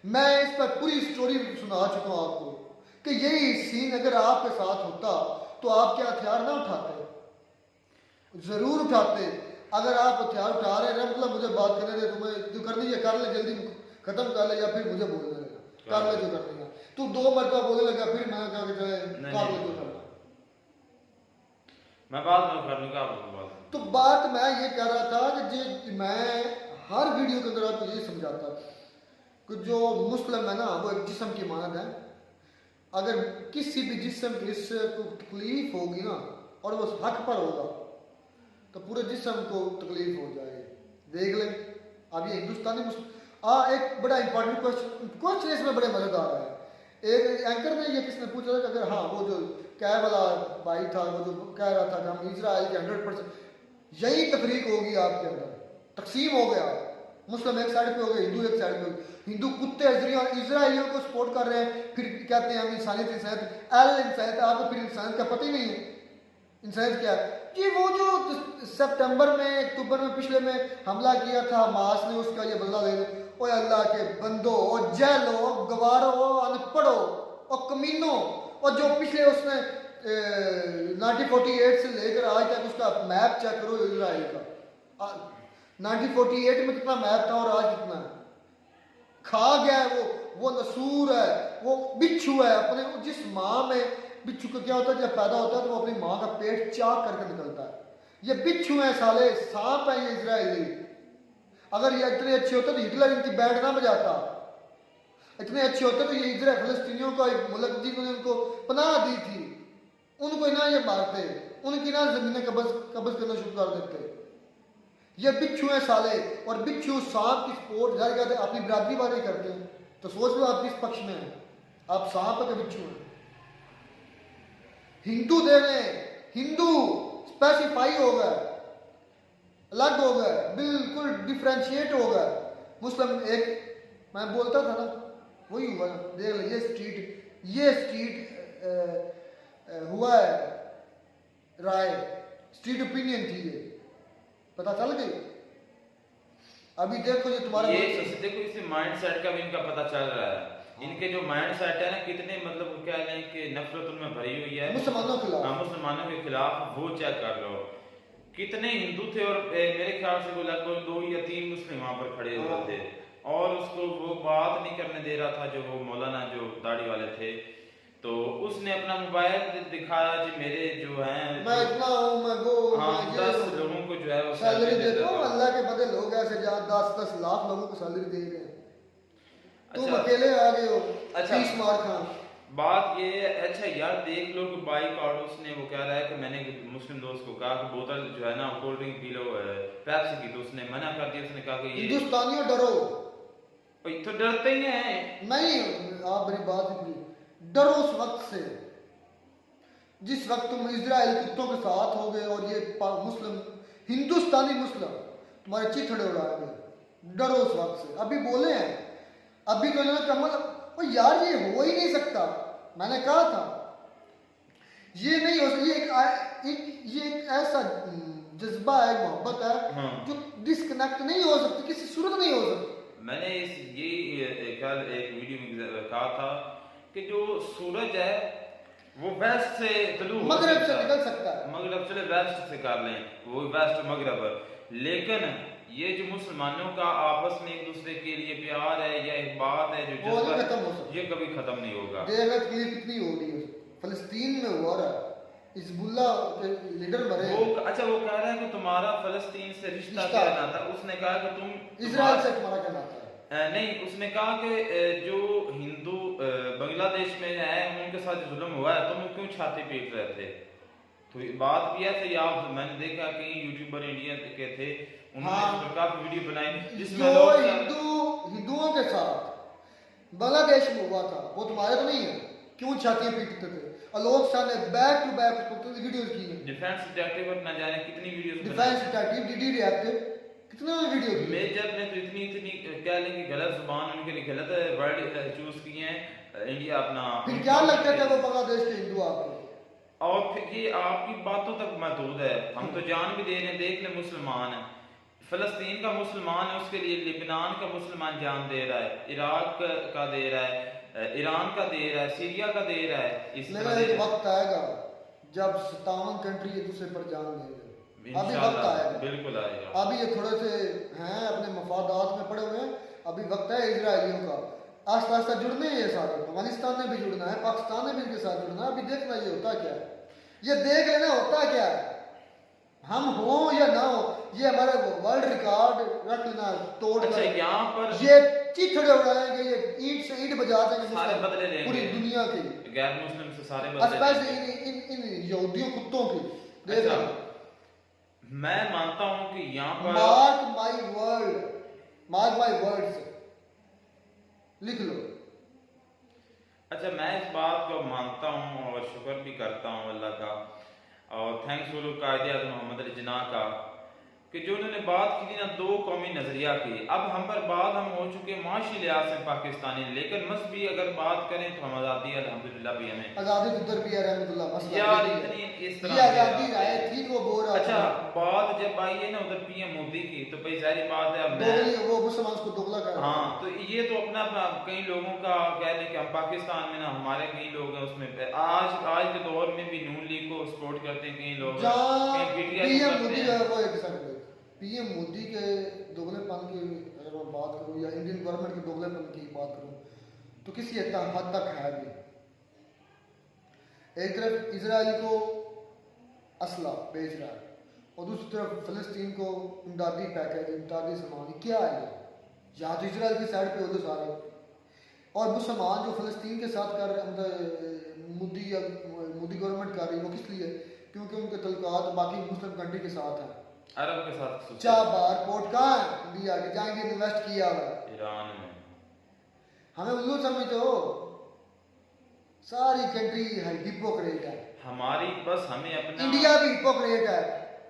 मैं इस पर पूरी स्टोरी सुना चुका हूं आपको कि यही सीन अगर आपके साथ होता तो आप क्या हथियार ना उठाते? जरूर उठाते। अगर आप हथियार उठा रहे हैं, मतलब मुझे बात करने दे, तुम्हें जो करनी है कर ले, जल्दी खत्म कर ले, या फिर मुझे बोलने लगा कर ले जो करनी है। तू 2 मरतबा बोलने लगा, फिर मैं कहा कर ले जो करना, मैं बाद में कर लूंगा आपको। तो बात मैं ये कह रहा था कि मैं हर वीडियो के अंदर आपको ये समझाता कि जो मुस्लिम है ना, वो एक जिस्म की मानद है। अगर किसी भी जिस्म की को तकलीफ होगी ना, और वो हक पर होगा, तो पूरे जिस्म को तकलीफ हो जाएगी। देख लें अब ये हिंदुस्तानी एक बड़ा इंपॉर्टेंट क्वेश्चन इसमें बड़े मजेदार है। एक एंकर ने ये किसने पूछा था कि अगर हाँ वो जो कैब वाला भाई था, वो जो कह रहा था कि हम इजराइल के 100% यही तफरीक होगी आपके अंदर, तकसीम हो गया, मुस्लिम एक साइड पे हो गए, हिंदू एक साइड पे हो गए, हिंदू कुत्ते इजराइलियों को सपोर्ट कर रहे हैं, फिर कहते हैं हम इंसानियत इंसानियत इंसानियत, आपको फिर इंसानियत का पता ही नहीं है इंसानियत क्या है। ये वो जो सितंबर में अक्टूबर में पिछले में हमला किया था हमास ने, उसका ये बदला ले रहे। ओए अल्लाह के बंदो, और जहलो, गवारो, अनपढ़ो और कमीनों, और जो पिछले उसने 1948 से लेकर आज तक उसका मैप चेक करो इजराइल का। 1948 में कितना मैप था और आज कितना है? खा गया है वो नसूर है, वो बिच्छू है। अपने जिस माँ में बिच्छू का क्या होता है, जब पैदा होता है तो वो अपनी माँ का पेट चाक करके निकलता है। ये बिच्छू है साले, सांप है ये इजरायली। अगर ये इतने अच्छे होते तो हिटलर इनकी बैंड ना बजाता, इतने अच्छे होते तो ये इजराइल फिलिस्तीनियों का एक मुल्क जिन्होंने उनको पनाह दी थी, उनको ना ये मारते, उनकी ना जमीनें कब्ज करना शुरू कर देते। ये बिच्छू है साले, और बिच्छू सांप की सपोर्ट जारी करते, अपनी बिरादरी वाले करते हैं। तो सोच लो आप किस पक्ष में हैं, आप सांप के बिच्छू हैं। हिंदू दे रहे, हिंदू स्पेसिफाई हो गए, अलग हो गए, बिल्कुल डिफ्रेंशिएट हो गए। मुस्लिम एक मैं बोलता था ना, वही हुआ ना। देख लो ये स्ट्रीट हुआ है राय, स्ट्रीट ओपिनियन थी, ये पता चल गई। अभी देखो ये तुम्हारा देखो इसे माइंड सेट का भी इनका पता चल रहा है। इनके जो माइंड सेट है ना, कितने मतलब क्या है कि नफरत उनमें भरी हुई है मुसलमानों के खिलाफ। वो चेक कर लो कितने हिंदू थे, और मेरे ख्याल से वो लगभग 2 या 3 मुस्लिम वहां पर खड़े हुए थे, और उसको वो बात नहीं करने दे रहा था जो वो मौलाना जो दाढ़ी वाले थे। तो उसने अपना मोबाइल दिखाया जी मेरे जो हैं मैं इतना हूँ, मैं वो 10 लोगों को जो है वो सैलरी देता हूँ। अल्लाह के बदले लोग ऐसे जहाँ 10-10 लाख लोगों को सैलरी दे रहे हैं, तुम अकेले आ गए हो। अच्छा मार खान बात ये है। अच्छा यार देख लो कि बाइक और उसने वो कह रहा है कि मैंने मुस्लिम दोस्त को कहा कि बोतल जो है ना cold drink P low Pepsi की, तो उसने मना कर दिया। उसने कहा कि ये हिंदुस्तानियों डरो, तो डरते ही हैं। नहीं आप मेरी बात सुनिए, डरो उस वक्त से जिस वक्त तुम इजराइल कुत्तों के साथ हो गए और ये मुस्लिम हिंदुस्तानी मुस्लिम तुम्हारे चिथड़े उड़ाएंगे। डरो उस वक्त से। अभी बोले हैं, अभी तो इन्होंने कमल और यार ये हो ही नहीं सकता। मैंने कहा था ये नहीं हो सकता, ये एक ऐसा जज्बा है, मोहब्बत है जो डिस्कनेक्ट नहीं हो सकती, किसी सूरत नहीं हो सकती। मैंने कल एक वीडियो में कहा था कि जो सूरज है वो वेस्ट से तलू मगरब से निकल सकता है, मगरब चले वेस्ट से कर लें, वो वेस्ट मगरब, लेकिन ये जो मुसलमानों का आपस में एक दूसरे के लिए प्यार है या एक बात है जो ये कभी खत्म नहीं होगा। देखा तकलीफ कितनी हो रही है फलस्तीन में, हुआ रहा है हिजबुल्ला के लीडर मरे। वो अच्छा वो कह रहा है कि तुम्हारा फलस्तीन से रिश्ता क्या नाता, उसने कहा कि तुम इजराइल से तुम्हारा क्या नाता है? नहीं, उसने कहा कि जो हिंदू बांग्लादेश में है उनके साथ जुल्म हुआ है, तुम क्यों छाती पीट रहे थे? तो बात भी ऐसे आप मैंने देखा कई यूट्यूबर इंडिया के थे, उन्होंने काफी वीडियो बनाई जिसमें हिंदुओं के साथ बांग्लादेश में हुआ था वो तुम्हारे तो नहीं है, क्यों छातियां पीटते थे? आलोक शाह ने बैक टू बैक वीडियोस की है। डिफेंस डिटेक्टिव ना जाने कितनी videos defence detective DD reactive कितने वीडियो की। मेजर ने तो इतनी कह लें कि गलत जुबान उनके लिए गलत वर्ड चूज किए हैं इंडिया अपना। फिर क्या लगता था वो बांग्लादेश के हिंदू आपको? और फिर ये आपकी बातों तक महदूद है, हम तो जान भी दे रहे हैं, देख ले मुसलमान है, फलस्तीन का मुसलमान है, उसके लिए लिबनान का मुसलमान जान दे रहा है, इराक का दे रहा है, ईरान का दे रहा है, सीरिया का दे रहा है। एक वक्त आएगा जब 57 कंट्री एक दूसरे पर जान देंगे, अभी वक्त आएगा, बिल्कुल आएगा। अभी ये थोड़े से हैं अपने मफादात में पड़े हुए हैं, अभी वक्त है इजराइलियों का आस्ता आस्ता जुड़ने हैं, ये सारे अफगानिस्तान ने भी जुड़ना है, पाकिस्तान ने भी इनके साथ जुड़ना है। अभी देखना ये होता क्या है, ये देख लेना होता क्या है, हम हो या ना हो, ये हमारा वर्ल्ड रिकॉर्ड रख लेना तोड़। अच्छा, यहाँ पर ये चिथड़े उड़ाएंगे, ये ईंट से ईंट बजा देंगे, सारे बदले लेंगे पूरी दुनिया के गैर मुस्लिम से सारे बदले इन यहूदियों कुत्तों के। अच्छा, मैं मानता हूँ कि यहाँ पर मार्क माई वर्ड्स लिख लो। अच्छा, मैं इस बात को मानता हूँ और शुक्र भी करता हूँ अल्लाह का, और थैंक्स टू कायदे-ए-आज़म मोहम्मद अली जिन्ना का कि जो उन्होंने बात की थी ना दो कौमी नजरिया की। अब हम पर बात हम हो चुके माशी लिहाज से पाकिस्तानी, लेकिन मजहबी अगर बात करें तो हम आज़ादी अल्हम्दुलिल्लाह भी हमें आज़ादी उधर भी है रहमतुल्लाह मसला यार इतनी इस तरह ये आज़ादी आए थी वो बोल रहा। अच्छा, बात जब आई है ना उधर पीएम मोदी की, तो भाई जाहिर बात है मैं वो मुसलमान को दोगला कर रहा। हाँ, तो ये तो अपना कई लोगों का कह लें कि हम पाकिस्तान में ना हमारे कई लोग हैं उसमें आज के दौर में भी नून लीग को सपोर्ट करते हैं कई लोग, पीएम मोदी के दोगलेपन की अगर मैं बात करूँ या इंडियन गवर्नमेंट के दोगलेपन की बात करूँ तो किसी हद तक है भी। एक तरफ इजराइल को असला भेज रहा है और दूसरी तरफ फिलिस्तीन को इमदादी पैकेज, इमदादी सामान, क्या है या तो इजराइल की साइड पे होते सारे, और मुसलमान जो फिलिस्तीन के साथ कर रहे मोदी गवर्नमेंट कर रही है वो किस लिए? क्योंकि उनके तल्लुकात बाकी मुस्लिम कंट्री के साथ है, अरब के साथ। चाबार पोर्ट कहाँ है इंडिया के, जाएंगे इन्वेस्ट किया हुआ ईरान में। हमें उल्लू समझते हो, सारी कंट्री है हिपोक्रेट है हमारी, बस हमें अपना इंडिया भी हिपोक्रेट है,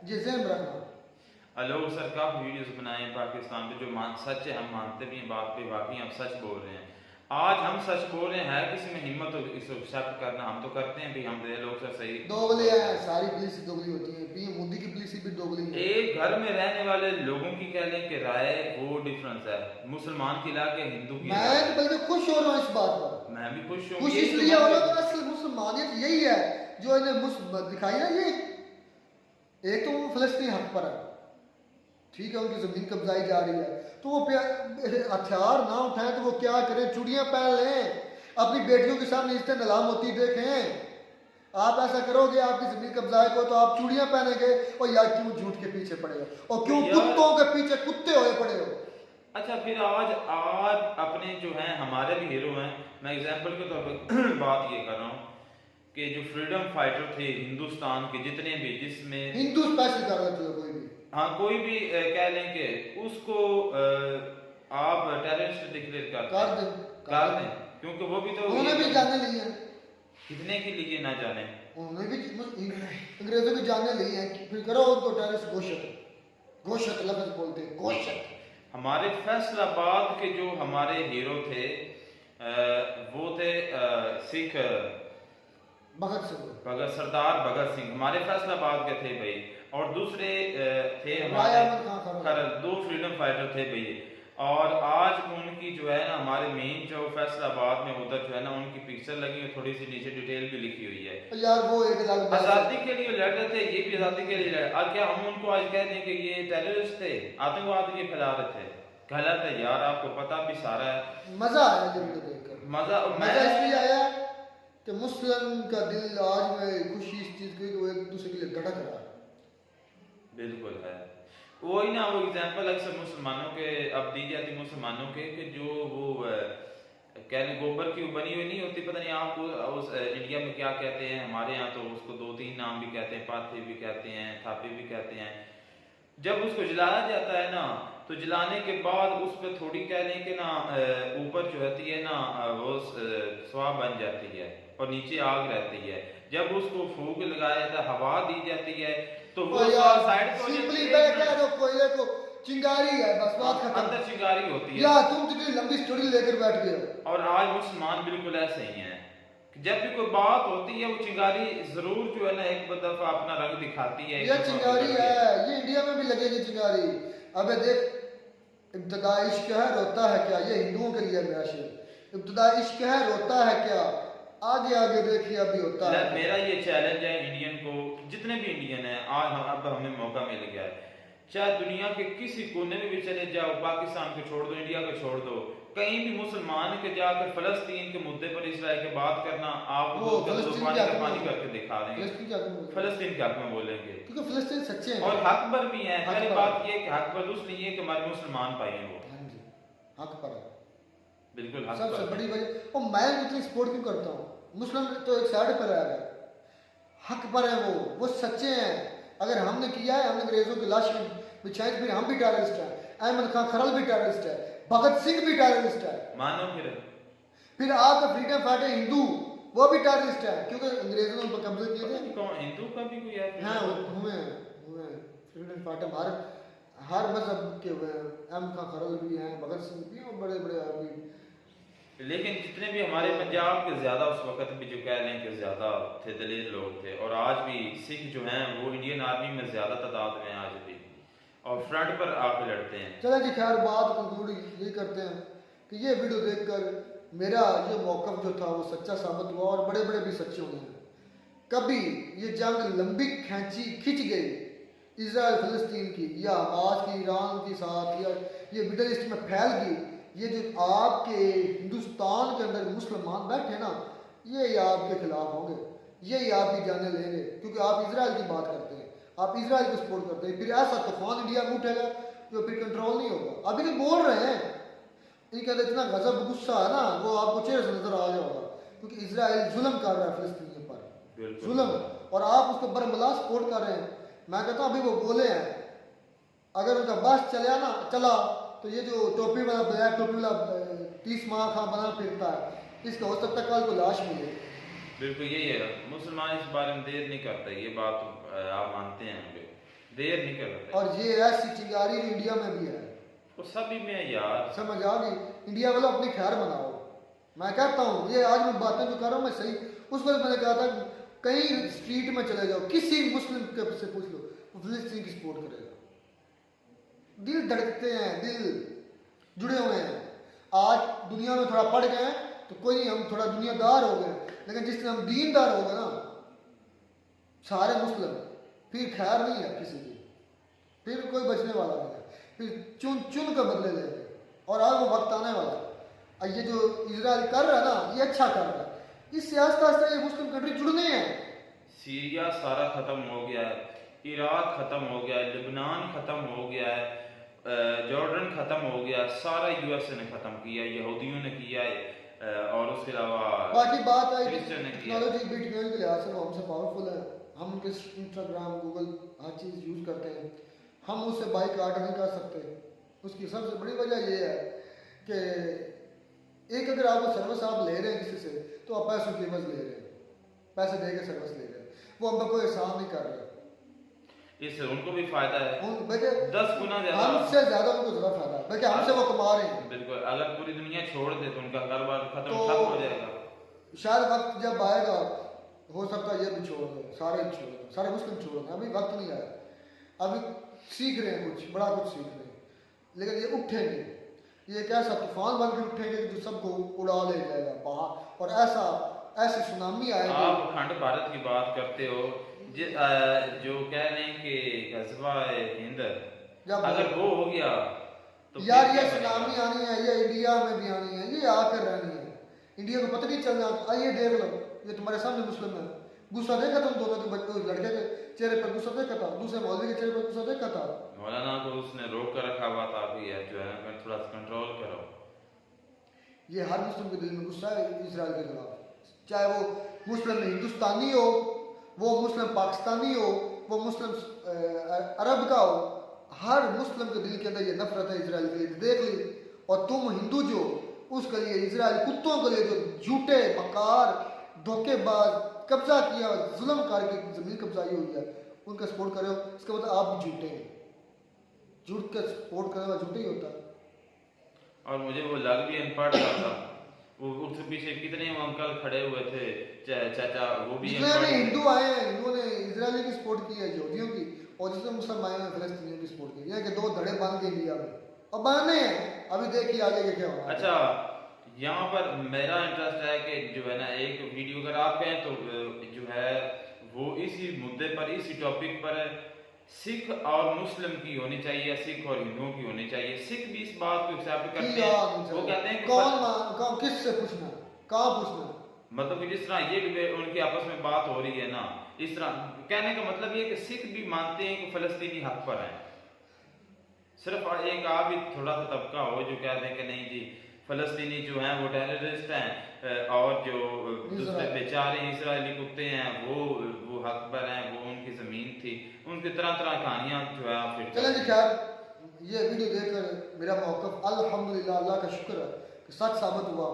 जिसे हम रखना। लोग सर काफी वीडियोस बनाए पाकिस्तान पे जो सच है, हम मानते भी हैं बात पे, वाकई हम सच बोल रहे हैं। आज हम सच बोल रहे हैं, किसी में हिम्मत हो इसको एक्सेप्ट करना, हम तो करते हैं भी, हम लोग सर सही दोगले हैं, सारी पुलिस दोगली होती है, पीएम मोदी की पुलिस भी दोगली है। एक घर में रहने वाले लोगों की कह लें कि राय वो डिफरेंस है, मुसलमान की लाके हिंदू की। मैं तो बल्कि खुश हो रहा हूँ इस बात पर, मैं भी खुश हूँ, खुश इसलिए हो रहा हूँ, असल मुसलमानियत यही है जो इन्हें दिखाई ना, ये एक तो वो फिलिस्तीन हक पर है, ठीक है, उनकी जमीन कब्जाई जा रही है, तो वो हथियार ना उठाएं तो वो क्या करें, चूड़ियां पहन लें, अपनी बेटियों के सामने इस तरह नीलाम होती देखें। आप ऐसा करोगे आपकी जमीन कब्जाई को तो आप चूड़ियां पहनेंगे, और यार क्यों झूठ के पीछे पड़े हो और क्यों कुत्तों के पीछे कुत्ते हुए पड़े हो। अच्छा, फिर आज अपने जो हैं हमारे भी हीरो हैं, मैं एग्जाम्पल के तौर पर बात ये कर रहा हूँ कि जो फ्रीडम फाइटर थे हिंदुस्तान के जितने भी, जिसमें हिंदू स्पेशल कर रहे थे कोई भी, हाँ कोई भी कह लें कि उसको आप टेररिस्ट डिक्लेयर कर दें, क्योंकि वो भी तो उन्होंने भी जाने ली है, कितने के लिए ना जाने, उन्होंने भी अंग्रेजों की जाने ली है, फिर करो उनको टेररिस्ट घोषित लफ्ज बोलते हैं, घोषित। हमारे फैसलाबाद के जो हमारे हीरो थे वो थे सिख भगत सिंह, सरदार भगत सिंह हमारे फैसलाबाद के थे भाई, और दूसरे थे राय हमारे अहमद खान खरल, 2 फ्रीडम फाइटर थे भाई। और आज उनकी जो है ना हमारे मेन जो फैसलाबाद में उधर जो है ना उनकी पिक्चर लगी है, थोड़ी सी नीचे डिटेल भी लिखी हुई है यार। वो एक अलग बात है। आज़ादी के लिए लड़ रहे थे, ये भी आज़ादी के लिए लड़, अब क्या हम उनको आज कह दें कि ये टेररिस्ट थे, आतंकवाद ये फैला रहे थे? गलत है यार, आपको पता भी सारा है। मजा आया जब ये देखकर, मजा इसलिए आया कि मुस्लिम का दिल आज में खुशी इस चीज की कि वो एक दूसरे के लिए धड़क रहा है। बिल्कुल है वही ना, वो एग्जांपल अक्सर मुसलमानों के अब दी जाती मुसलमानों के कि जो वो कहने गोबर की बनी हुई नहीं होती, पता नहीं आपको उस इंडिया में क्या कहते हैं, हमारे यहाँ तो उसको 2-3 नाम भी कहते हैं, पाथे भी कहते हैं, थापे भी कहते हैं। जब उसको जलाया जाता है ना तो जलाने के बाद उस पर थोड़ी कह लें कि ना ऊपर जो होती है ना वो स्वाह बन जाती है और नीचे आग रहती है। जब उसको फूंक लगाया जाता है, हवा दी जाती है तो वो साइड को सिंपली कह दो कोयले को चिंगारी है, बस बात खत्म। अंदर चिंगारी होती है। या तुम कितनी लंबी स्टोरी लेकर बैठ गए हो। और आज मुसलमान बिल्कुल ऐसे ही हैं, जब भी कोई बात होती है वो चिंगारी जरूर जो है ना एक दफा अपना रंग दिखाती है। ये चिंगारी है, ये इंडिया में भी लगेगी चिंगारी। अबे देख, इब्तिदा इश्क है रोता है क्या, ये हिंदुओं के लिए मेरा शेर। इब्तिदा इश्क है रोता है क्या, आगे आगे देखिए अभी होता है। मेरा ये चैलेंज है इंडियन को, जितने भी इंडियन हैं आज अब हमें मौका मिल गया है, चाहे दुनिया के किसी कोने में भी चले जाओ, पाकिस्तान को छोड़ दो, इंडिया को छोड़ दो, कहीं भी मुसलमान के जाकर फलस्तीन के मुद्दे पर इजराइल की बात करना, आप वो पानी करके दिखा देंगे। फलस्तीन के हक में बोलेंगे क्योंकि फलस्तीन सच्चे हैं और हक पर भी हैं। पहली बात ये कि हक पर नहीं है कि हमारे मुसलमान भाई हैं, वो हक पर है, बिल्कुल हक सबसे पर। बड़ी वजह। और मैं इतनी सपोर्ट क्यों करता हूँ, मुस्लिम तो एक साइड पर है, हक पर है, वो सच्चे हैं। अगर हमने किया है, हमने अंग्रेजों की लाश बिछाई, फिर हम भी टेररिस्ट हैं, अहमद खान खरल भी टेररिस्ट है, भगत सिंह भी टेररिस्ट है, मानो फिर आप फ्रीडम फाइटर हिंदू वो भी टेररिस्ट है, क्योंकि अंग्रेजों ने उन पर कब्जे किए थे। हिंदू का भी कोई है? हाँ हुए फ्रीडम फाइटर हर मजहब के हुए, अहमद खान खरल भी हैं, भगत सिंह भी और बड़े बड़े आदमी। लेकिन जितने भी हमारे पंजाब के ज्यादा उस वक्त भी जो कह लें कि ज्यादा थे दलील लोग थे, और आज भी सिख जो हैं वो इंडियन आर्मी में ज्यादा तादाद में आज भी और फ्रंट पर आके लड़ते हैं। चलो जी, खैर बात कंक्लूड ये करते हैं कि ये वीडियो देखकर मेरा ये मौक़िफ़ जो था वो सच्चा साबित हुआ, और बड़े बड़े भी सच्चे हुए हैं। कभी ये जंग लंबी खिंच गई इजराइल फ़लस्तीन की, या हमास की ईरान के साथ, या ये मिडल ईस्ट में फैल गई, ये जो आपके हिंदुस्तान के अंदर मुसलमान बैठे ना, ये आपके खिलाफ होंगे, यही आपकी जानें लेंगे, क्योंकि आप इजराइल की बात करते हैं, आप इजराइल को सपोर्ट करते हैं। फिर ऐसा तूफान इंडिया में उठेगा जो फिर कंट्रोल नहीं होगा। अभी तो बोल रहे हैं, इनके अंदर इतना गजब गुस्सा है ना, वो आपको चेहरे से नजर आ जाएगा, क्योंकि इजराइल जुल्म कर रहा है फ़लस्तीनियों पर, जुल्म, और आप उसको बरमला सपोर्ट कर रहे हैं। मैं कहता हूँ अभी वो बोले हैं, अगर उनका बस चला तो ये जो टोपी वाला ब्लैक टोपी वाला 30 माह का बना फिरता है, इसका हो सकता है कल को लाश मिले। बिल्कुल यही है, मुसलमान इस बारे में देर नहीं करते, ये बात आप मानते हैं, देर नहीं करते। और ये ऐसी चिंगारी जो इंडिया में भी है, वो सभी में है यार, समझ आ गई। इंडिया वालों अपनी खैर बनाओ। मैं कहता हूँ ये आज मैं बातें जो कर रहा हूँ मैं सही, उस वक्त मैंने कहा था कहीं स्ट्रीट में चले जाओ, किसी मुस्लिम से पूछ लो, वो फ़लस्तीन की सपोर्ट करेगा। दिल धड़कते हैं, दिल जुड़े हुए हैं। आज दुनिया में थोड़ा पड़ गए हैं तो कोई नहीं, हम थोड़ा दुनियादार हो गए, लेकिन जिस दिन हम दीनदार हो गए ना सारे मुस्लिम, फिर खैर नहीं है किसी की, फिर कोई बचने वाला नहीं है, फिर चुन कर बदले लेंगे। और आज वो वक्त आने वाला है। ये जो इजराइल कर रहा है ना, ये अच्छा कर रहा है, इससे आस्ता आस्ता ये मुस्लिम कंट्री जुड़ने हैं। सीरिया सारा खत्म हो गया है, इराक खत्म हो गया है, लेबनान खत्म हो गया है, जॉर्डन खत्म हो गया, सारा यूएसए ने खत्म किया, यहूदियों ने किया है, और उसके अलावा बाकी बात आई टेक्नोलॉजी बिटकॉइन के लिहाज से वो हमसे पावरफुल है, हम उनके इंस्टाग्राम गूगल हर चीज़ यूज़ करते हैं, हम उससे बाइकआउट नहीं कर सकते। उसकी सबसे बड़ी वजह ये है कि एक अगर आप सर्विस आप ले रहे हैं किसी से, तो आप पैसों की एवज ले रहे हैं, पैसे दे के सर्विस ले रहे हैं, वो हम पर कोई एहसान नहीं कर रहे। इससे उनको भी फायदा है, बेटे 10 गुना ज्यादा, हमसे ज्यादा उनको ज्यादा फायदा है, बेटे हमसे वो कमा रहे हैं। बिल्कुल, अगर पूरी दुनिया छोड़ दे तो उनका कारोबार खत्म तो ठप हो जाएगा। शायद वक्त जब आएगा हो सकता है ये भी छोड़ दो, सारे छोड़ दो, सारे मुस्लिम छोड़ दो, अभी वक्त नहीं आया, अभी सीख रहे हैं कुछ बड़ा कुछ सीख रहे हैं, लेकिन ये उठेंगे, ये एक ऐसा तूफान बन के उठेंगे जो सबको उड़ा ले जाएगा बाहर, और ऐसी सुनामी आएगी। आप अखंड भारत की बात करते हो, जो कह रहे हैं कि गज़वा हिंद अगर वो हो गया तो यार ये सुनामी आनी है, ये इंडिया में भी आनी है, ये आकर रहनी है, इंडिया को पता नहीं चलना। आइए देख लो, ये तुम्हारे सामने मुस्लिम है, गुस्सा देखा तुम दोनों के बच्चे, लड़के के चेहरे पर गुस्सा देखा था, दूसरे मौलवी के चेहरे पर गुस्सा देखा था। मौलाना को उसने रोक कर रखा हुआ था, अभी है जो है ना, थोड़ा सा कंट्रोल करो। ये हर मुस्लिम के दिल में गुस्सा है इजराइल के खिलाफ, चाहे वो मुस्लिम हिंदुस्तानी हो, वो मुस्लिम पाकिस्तानी हो, वो मुस्लिम अरब का हो, हर मुस्लिम के दिल के अंदर ये नफरत है इजराइल के लिए। देख ली, और तुम हिंदू जो उसके लिए इजराइल कुत्तों के लिए जो झूठे मकार धोखेबाज कब्जा किया, जुल्म करके जमीन कब्जाई हुई है, उनका सपोर्ट करे हो, इसका मतलब आप भी झूठे हैं, झूठ का सपोर्ट करने वाला झूठे ही होता है। और मुझे वो लग भी अनपढ़ था, वो उसके पीछे कितने वो अंकल खड़े हुए थे, चाचा, वो भी हिंदू आए हैं, हिंदुओं ने इजरायली की सपोर्ट की है, यहूदियों की, और जिसमें मुसलमान आए हैं फिलिस्तीनियों की सपोर्ट की है, कि दो धड़े बांध के इंडिया में, और बांधने हैं, अभी देखिए आगे क्या होगा। अच्छा, यहाँ पर मेरा इंटरेस्ट है कि जो है ना, एक वीडियो अगर आप कहें तो जो है वो इसी मुद्दे पर, इसी टॉपिक पर सिख और मुस्लिम की होनी चाहिए, सिख और हिंदुओं की होनी चाहिए। सिख भी इस बात को एक्सेप्ट करते हैं, वो कहते हैं कौन किससे पूछना, कहाँ पूछना, मतलब कि जिस तरह ये उनकी आपस में बात हो रही है ना, इस तरह कहने का मतलब ये कि सिख भी मानते हैं कि फलस्तीनी हक पर हैं। सिर्फ एक आप ही थोड़ा सा तबका हो जो कहते हैं कि नहीं जी फलस्तीनी जो हैं वो टेररिस्ट हैं, और जो दूसरे बेचारे इसराइली कुत्ते हैं वो हक पर हैं, वो उनकी जमीन थी, उनकी तरह तरह कहानियां जो है फिर। चलें जी, खैर ये वीडियो देखकर मेरा मौक़िफ़ अल्हम्दुलिल्लाह, अल्लाह का शुक्र है कि सच साबित हुआ।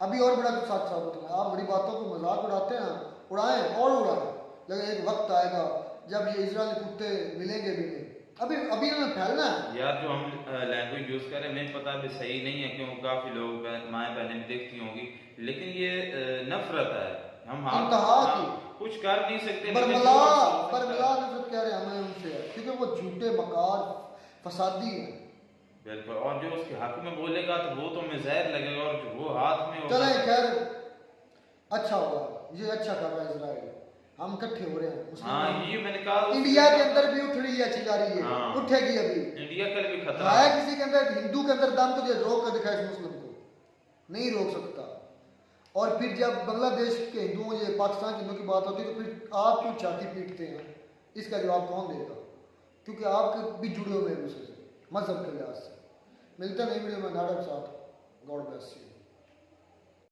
अभी और बड़ा कुछ सच साबित हुआ। आप बड़ी बातों को मजाक उड़ाते हैं, उड़ाएं और उड़ाएं, लेकिन एक वक्त आएगा जब ये इजरायली कुत्ते मिलेंगे भी नहीं। अभी इन्होंने फैलना है यार, जो हम लैंग्वेज यूज कर रहे हैं मुझे पता भी सही नहीं है, क्यों काफी लोग माएँ बहनें देखती होंगी, लेकिन ये नफरत है, हम कुछ कर नहीं सकते। बरमला नफरत कह रहे हैं हमें उनसे, क्योंकि वो झूठे मकार फसादी हैं। बिल्कुल, और जो उसके हक में बोलेगा तो वो तो हमें जहर लगेगा, और जो वो हाथ में होगा। चलें खैर, अच्छा हुआ, ये अच्छा कर रहा है इजराइल, हम इकट्ठे हो रहे हैं। हाँ, ये मैंने कहा इंडिया के अंदर भी उठ रही है, चिल्ला रही है, हाँ, उठेगी अभी। इंडिया का भी खतरा है किसी के अंदर, हिंदू के अंदर दम, तो ये रोक कर दिखाए इस मुस्लिम को, नहीं रोक सकता। और फिर जब बांग्लादेश के हिंदुओं, ये पाकिस्तान के हिंदुओं की बात होती है, तो फिर आप क्यों छाती पीटते हैं, इसका जवाब कौन देगा? क्योंकि आप भी जुड़े हुए हैं दूसरे से, मजहब के लिहाज से। मिलते नहीं वीडियो में नाटक साथ। God bless you.